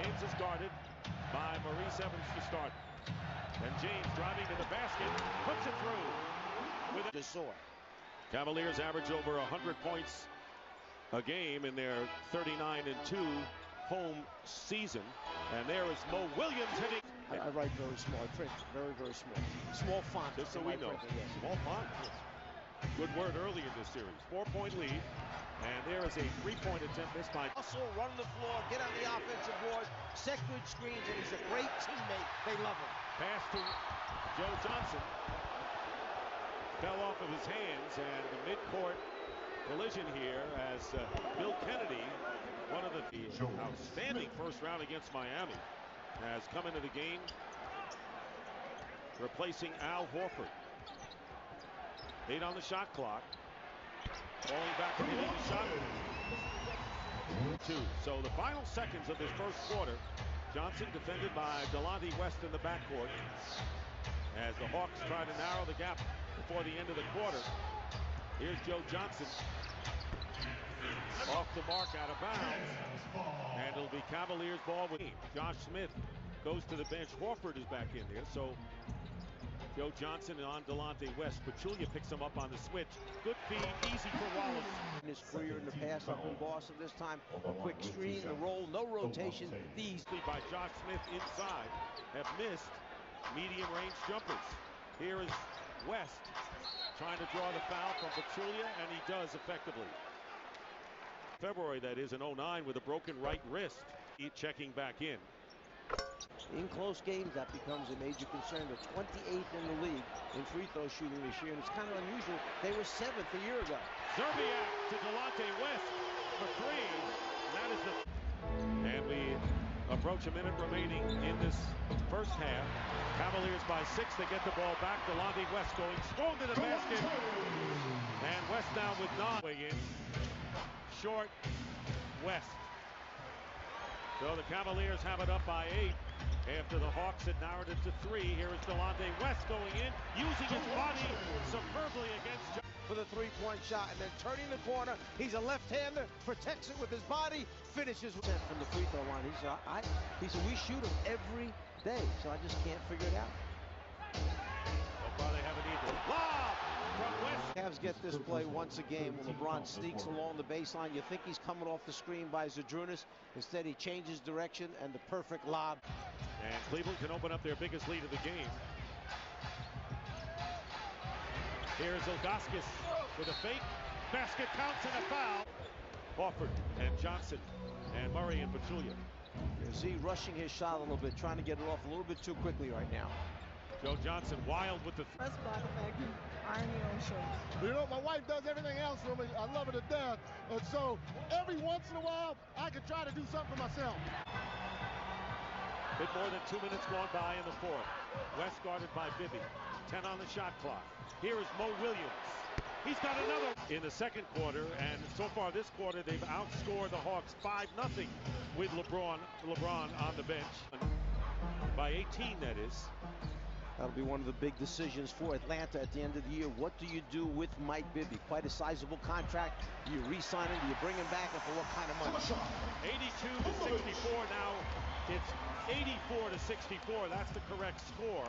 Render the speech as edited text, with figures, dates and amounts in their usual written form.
James is guarded by Maurice Evans to start. And James driving to the basket, puts it through. With Desor. Cavaliers average over 100 points a game in their 39-2 home season. And there is Mo Williams hitting. I write very small. I print very, very small. Small font. Just so we know. Yes. Small font. Yes. Good word early in this series. 4-point lead. And there is a 3-point attempt missed by Hustle, run the floor, get on the offensive board, set good screens, and he's a great teammate. They love him. Pass to Joe Johnson. Fell off of his hands, and the midcourt collision here as Bill Kennedy, one of the outstanding first round against Miami, has come into the game replacing Al Horford. 8 on the shot clock. Falling back and hitting the shot. 2. So the final seconds of this first quarter, Johnson defended by Delonte West in the backcourt as the Hawks try to narrow the gap before the end of the quarter. Here's Joe Johnson. Off the mark, out of bounds. And it'll be Cavaliers ball with him. Josh Smith goes to the bench. Horford is back in there. So Joe Johnson on Delonte West. Pachulia picks him up on the switch. Good feed, easy for Wallace. In his career in the past up in Boston, this time a quick screen, the roll, no rotation. These by Josh Smith inside have missed medium range jumpers. Here is West trying to draw the foul from Pachulia, and he does effectively. February, that is, in 09 with a broken right wrist. Checking back in. In close games, that becomes a major concern. They're 28th in the league in free throw shooting this year, and it's kind of unusual. They were 7th a year ago. Zerbiak to Delonte West for 3. That is the. And we approach a minute remaining in this first half. Cavaliers by 6. They get the ball back. Delonte West going strong to the basket. And West now with 9. Way in. Short West. So the Cavaliers have it up by 8 after the Hawks had narrowed it to 3. Here is Delonte West going in, using his body superbly against for the three-point shot, and then turning the corner. He's a left-hander, protects it with his body, finishes from the free throw line. He said we shoot him every day, so I just can't figure it out. So far they haven't either. Lob from West. Cavs get this play once a game when LeBron sneaks along the baseline. You think he's coming off the screen by Zadrunas. Instead, he changes direction, and the perfect lob. And Cleveland can open up their biggest lead of the game. Here's Ilgauskas with a fake. Basket counts and a foul. Horford and Johnson and Murray and Pachulia. Z rushing his shot a little bit, trying to get it off a little bit too quickly right now. Joe Johnson wild with the. That's by the fact you iron your own shirts. You know, my wife does everything else for me. I love her to death. And so every once in a while, I could try to do something for myself. Bit more than 2 minutes gone by in the fourth. West guarded by Bibby. 10 on the shot clock. Here is Mo Williams. He's got another in the second quarter, and so far this quarter they've outscored the Hawks 5-0 with LeBron on the bench. By 18, that is. That'll be one of the big decisions for Atlanta at the end of the year. What do you do with Mike Bibby? Quite a sizable contract. Do you re-sign him? Do you bring him back, and for what kind of money? 82-64 now. It's 84-64. That's the correct score.